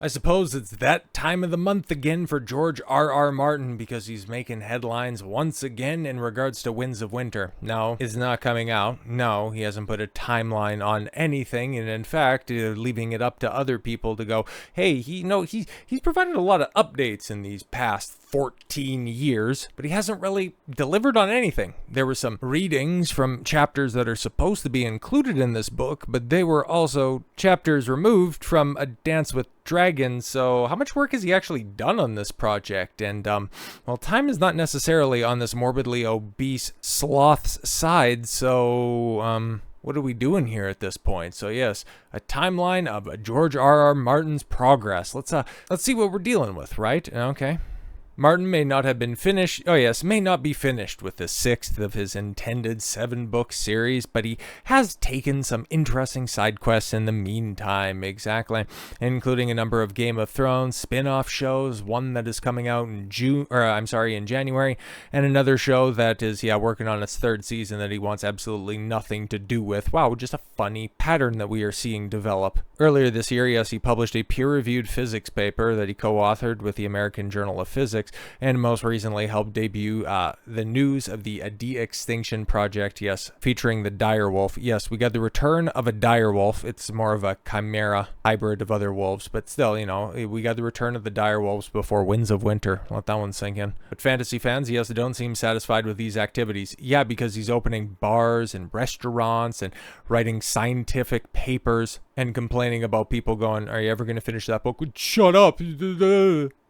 I suppose it's that time of the month again for George R.R. Martin because he's making headlines once again in regards to Winds of Winter. No, it's not coming out. No, he hasn't put a timeline on anything, and in fact, leaving it up to other people to go, hey, he's provided a lot of updates in these past 14 years, but he hasn't really delivered on anything. There were some readings from chapters that are supposed to be included in this book, but they were also chapters removed from A Dance with Dragons. So how much work has he actually done on this project? And well, time is not necessarily on this morbidly obese sloth's side, so what are we doing here at this point? So yes, a timeline of George R.R. Martin's progress. Let's see what we're dealing with, right? Okay. Martin may not have been finished, may not be finished with the 6th of his intended 7-book series, but he has taken some interesting side quests in the meantime, exactly, including a number of Game of Thrones spin-off shows, one that is coming out in January, and another show that is, working on its 3rd season that he wants absolutely nothing to do with. Wow, just a funny pattern that we are seeing develop. Earlier this year, he published a peer-reviewed physics paper that he co-authored with the American Journal of Physics, and most recently helped debut the news of the de-extinction project, featuring the direwolf. Yes, we got the return of a direwolf. It's more of a chimera hybrid of other wolves, but still, we got the return of the direwolves before Winds of Winter. Let that one sink in. But fantasy fans, don't seem satisfied with these activities. Yeah, because he's opening bars and restaurants and writing scientific papers and complaining about people going, are you ever going to finish that book? Shut up!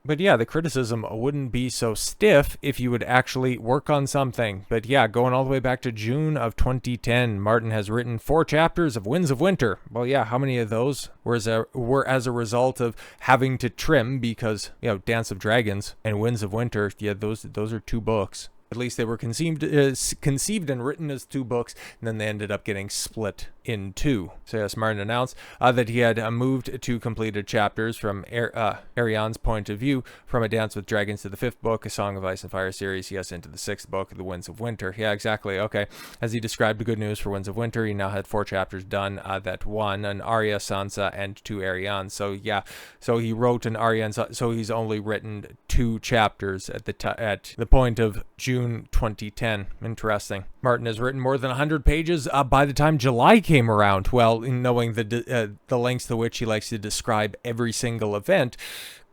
But yeah, the criticism wouldn't be so stiff if you would actually work on something. But yeah, going all the way back to June of 2010, Martin has written 4 chapters of Winds of Winter. Well, yeah, how many of those were as a result of having to trim because, Dance of Dragons and Winds of Winter, those are 2 books. At least they were conceived and written as 2 books, and then they ended up getting split in 2. So yes, Martin announced that he had moved to completed chapters from Ariane's point of view from A Dance with Dragons to the 5th book, A Song of Ice and Fire series, into the 6th book, The Winds of Winter. Yeah, exactly. Okay. As he described the good news for Winds of Winter, he now had 4 chapters done, that 1, an Arya, Sansa, and 2 Ariane. So yeah, so he wrote an Arya, so he's only written 2 chapters at the point of June 2010. Interesting. Martin has written more than 100 pages by the time July came around. Well, knowing the lengths to which he likes to describe every single event,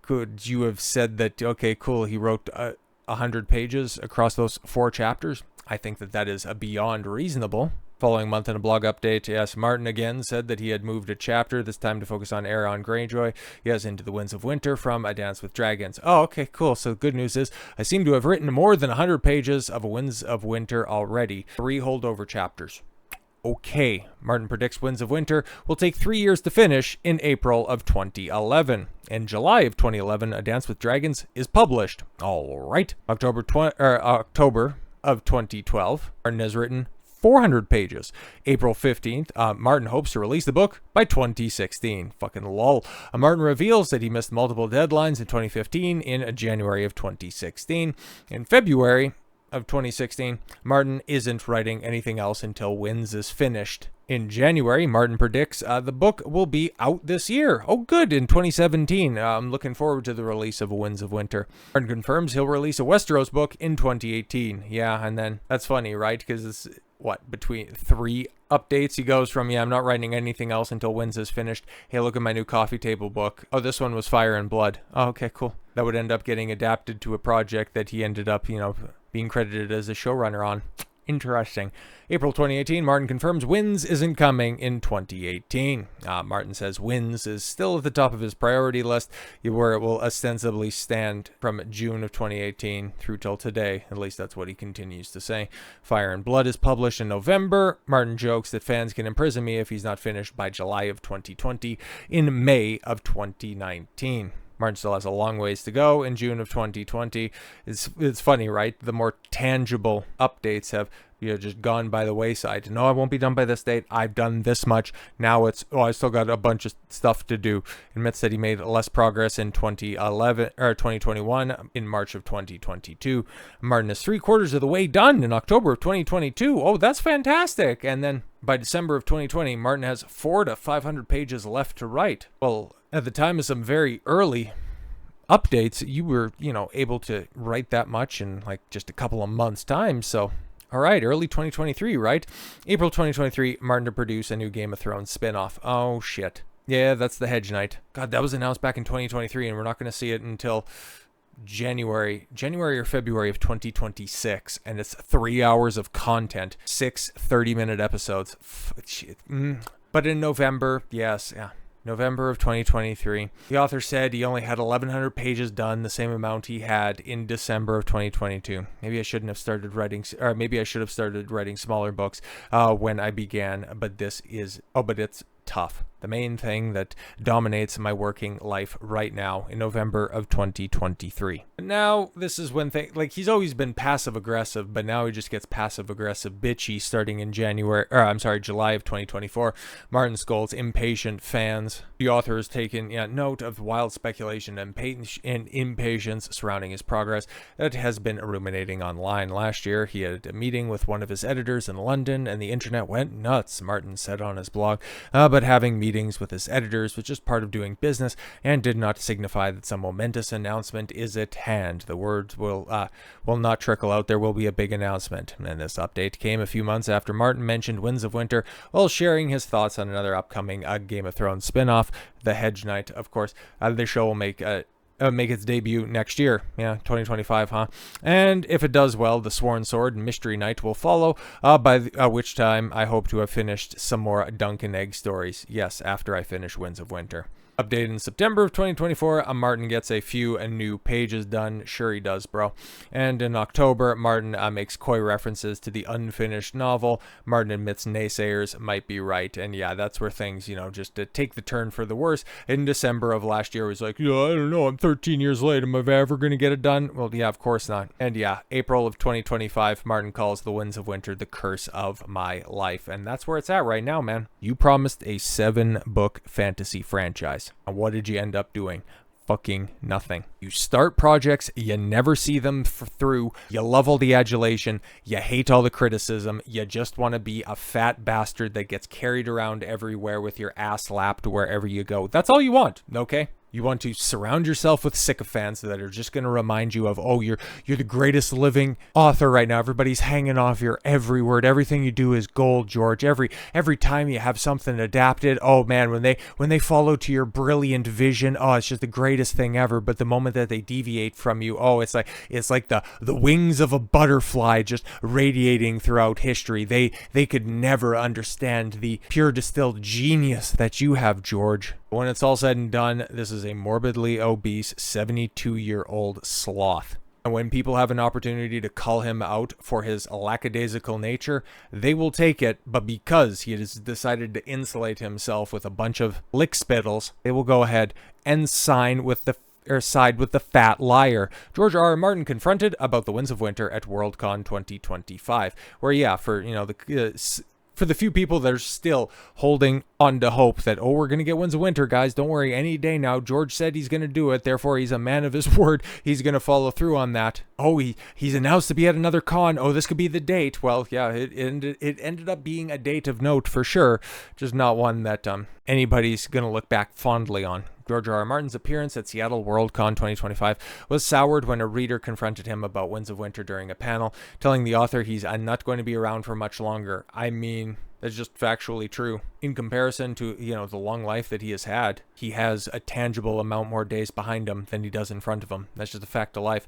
could you have said that, okay, cool, he wrote 100 pages across those 4 chapters? I think that is beyond reasonable. Following month in a blog update, yes, Martin again said that he had moved a chapter, this time to focus on Aeron Greyjoy, into the Winds of Winter from A Dance with Dragons. Oh, okay, cool. So good news is, I seem to have written more than 100 pages of Winds of Winter already. 3 holdover chapters. Okay, Martin predicts Winds of Winter will take 3 years to finish in April of 2011. In July of 2011, A Dance with Dragons is published. All right. October of 2012, Martin has written 400 pages. April 15th, Martin hopes to release the book by 2016. Fucking lol. Martin reveals that he missed multiple deadlines in 2015 in January of 2016. In February of 2016, Martin isn't writing anything else until Winds is finished. In January, Martin predicts the book will be out this year. Oh, good, in 2017. I'm looking forward to the release of Winds of Winter. Martin confirms he'll release a Westeros book in 2018. Yeah, and then that's funny, right? Because it's between 3 updates. He goes from, I'm not writing anything else until Winds is finished. Hey, look at my new coffee table book. Oh, this one was Fire and Blood. Oh, okay, cool. That would end up getting adapted to a project that he ended up, being credited as a showrunner on. Interesting. April 2018, Martin confirms Winds isn't coming in 2018. Martin says Winds is still at the top of his priority list, where it will ostensibly stand from June of 2018 through till today. At least that's what he continues to say. Fire and Blood is published in November. Martin jokes that fans can imprison me if he's not finished by July of 2020 in May of 2019. Martin still has a long ways to go in June of 2020. It's funny, right? The more tangible updates have just gone by the wayside. No, I won't be done by this date. I've done this much. Now it's, I still got a bunch of stuff to do. Admits that he made less progress in 2021 in March of 2022. Martin is 3/4 of the way done in October of 2022. Oh, that's fantastic. And then By December of 2020, Martin has 400 to 500 pages left to write. Well, at the time of some very early updates, you were, able to write that much in like just a couple of months' time. So, all right, early 2023, right? April 2023, Martin to produce a new Game of Thrones spinoff. Oh, shit. Yeah, that's the Hedge Knight. God, that was announced back in 2023, and we're not going to see it until January or February of 2026, and it's 3 hours of content, 6 30-minute episodes. But in November, November of 2023, the author said he only had 1,100 pages done, the same amount he had in December of 2022. Maybe I shouldn't have started writing, or maybe I should have started writing smaller books when I began, but it's tough. The main thing that dominates my working life right now in November of 2023. Now, this is when he's always been passive aggressive, but now he just gets passive aggressive bitchy starting in July of 2024. Martin scolds impatient fans. The author has taken note of wild speculation and impatience surrounding his progress that has been ruminating online. Last year, he had a meeting with one of his editors in London, and the internet went nuts, Martin said on his blog. But having meetings with his editors was just part of doing business and did not signify that some momentous announcement is at hand. The words will not trickle out. There will be a big announcement. And this update came a few months after Martin mentioned Winds of Winter while sharing his thoughts on another upcoming Game of Thrones spinoff, The Hedge Knight, of course. The show will make its debut next year. 2025, huh? And if it does well, The Sworn Sword and Mystery Knight will follow, by which time I hope to have finished some more Dunk and Egg stories. Yes, after I finish Winds of Winter. Updated in September of 2024, Martin gets a few new pages done. Sure he does, bro. And in October, Martin makes coy references to the unfinished novel. Martin admits naysayers might be right. And yeah, that's where things, just to take the turn for the worse. In December of last year, he was like, I don't know, I'm 13 years late. Am I ever going to get it done? Well, yeah, of course not. And yeah, April of 2025, Martin calls The Winds of Winter the curse of my life. And that's where it's at right now, man. You promised a 7-book fantasy franchise. And what did you end up doing? Fucking nothing. You start projects, you never see them through, you love all the adulation, you hate all the criticism, you just want to be a fat bastard that gets carried around everywhere with your ass lapped wherever you go. That's all you want, okay? You want to surround yourself with sycophants that are just going to remind you of, oh, you're the greatest living author right now. Everybody's hanging off your every word. Everything you do is gold, George. Every time you have something adapted, oh man, when they follow to your brilliant vision, oh, it's just the greatest thing ever. But the moment that they deviate from you, oh, it's like the wings of a butterfly just radiating throughout history. They could never understand the pure distilled genius that you have, George. When it's all said and done, this is a morbidly obese 72-year-old sloth. And when people have an opportunity to call him out for his lackadaisical nature, they will take it, but because he has decided to insulate himself with a bunch of lickspittles, they will go ahead and side with the fat liar. George R.R. Martin confronted about the Winds of Winter at Worldcon 2025, where for the few people that are still holding on to hope that, oh, we're going to get Winds of Winter, guys, don't worry, any day now. George said he's going to do it, therefore he's a man of his word. He's going to follow through on that. Oh, he's announced to be at another con. Oh, this could be the date. Well, yeah, it ended up being a date of note for sure, just not one that anybody's going to look back fondly on. George R.R. Martin's appearance at Seattle Worldcon 2025 was soured when a reader confronted him about Winds of Winter during a panel, telling the author he's not going to be around for much longer. I mean, that's just factually true. In comparison to, the long life that he has had, he has a tangible amount more days behind him than he does in front of him. That's just a fact of life.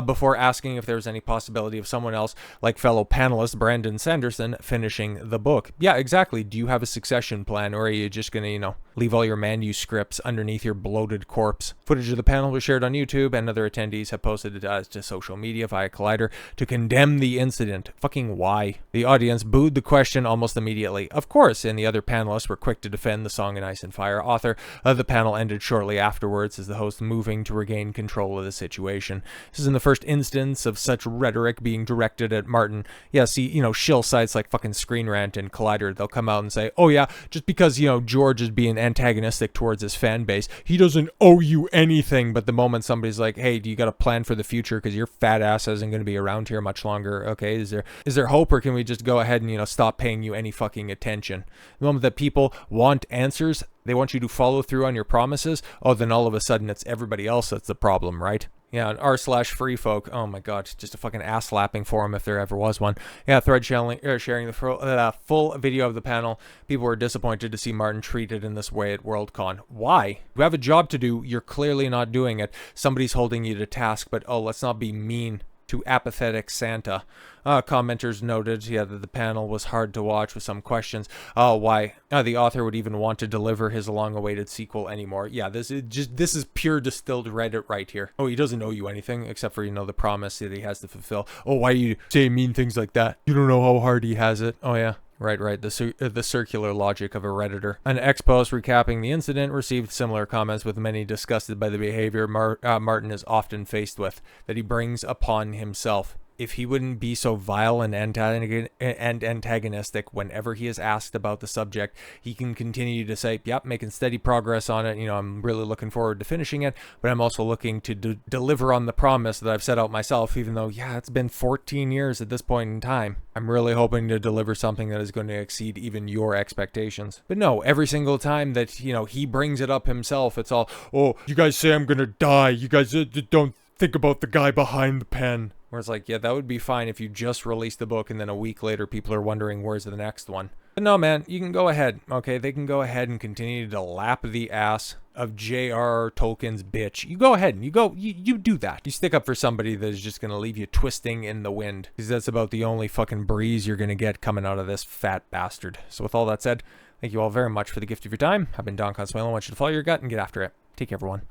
Before asking if there was any possibility of someone else, like fellow panelist Brandon Sanderson, finishing the book. Yeah, exactly. Do you have a succession plan, or are you just going to, leave all your manuscripts underneath your bloated corpse? Footage of the panel was shared on YouTube, and other attendees have posted it to social media via Collider to condemn the incident. Fucking why? The audience booed the question almost immediately. Of course, and the other panelists were quick to defend the Song in Ice and Fire author. The panel ended shortly afterwards as the host moving to regain control of the situation. This isn't the first instance of such rhetoric being directed at Martin. Yeah, see, shill sites like fucking Screen Rant and Collider, they'll come out and say, oh yeah, just because, George is being antagonistic towards his fan base. He doesn't owe you anything, but the moment somebody's like, hey, do you got a plan for the future because your fat ass isn't going to be around here much longer? Okay, is there hope, or can we just go ahead and, you know, stop paying you any fucking attention? The moment that people want answers, they want you to follow through on your promises, oh, then all of a sudden it's everybody else that's the problem, right? Yeah, and r/free folk. Oh my god, just a fucking ass slapping forum if there ever was one. Yeah, thread sharing the full video of the panel. People were disappointed to see Martin treated in this way at Worldcon. Why? You have a job to do. You're clearly not doing it. Somebody's holding you to task, but oh, let's not be mean to apathetic Santa. Commenters noted, yeah, that the panel was hard to watch with some questions. Oh, why the author would even want to deliver his long-awaited sequel anymore. Yeah, this is pure distilled Reddit right here. Oh, he doesn't owe you anything except for, you know, the promise that he has to fulfill. Oh, why you say mean things like that? You don't know how hard he has it. Oh yeah. Right. The circular logic of a Redditor. An ex-post recapping the incident received similar comments, with many disgusted by the behavior Martin is often faced with, that he brings upon himself. If he wouldn't be so vile and antagonistic whenever he is asked about the subject, he can continue to say, yep, making steady progress on it. You know, I'm really looking forward to finishing it, but I'm also looking to deliver on the promise that I've set out myself, even though, yeah, it's been 14 years at this point in time. I'm really hoping to deliver something that is going to exceed even your expectations. But no, every single time that, you know, he brings it up himself, it's all, oh, you guys say I'm going to die. You guys don't think about the guy behind the pen. Where it's like, yeah, that would be fine if you just released the book and then a week later people are wondering where's the next one. But no, man, you can go ahead, okay? They can go ahead and continue to lap the ass of J.R.R. Tolkien's bitch. You go ahead and you do that. You stick up for somebody that is just going to leave you twisting in the wind, because that's about the only fucking breeze you're going to get coming out of this fat bastard. So with all that said, thank you all very much for the gift of your time. I've been Don Consuelo. I want you to follow your gut and get after it. Take care, everyone.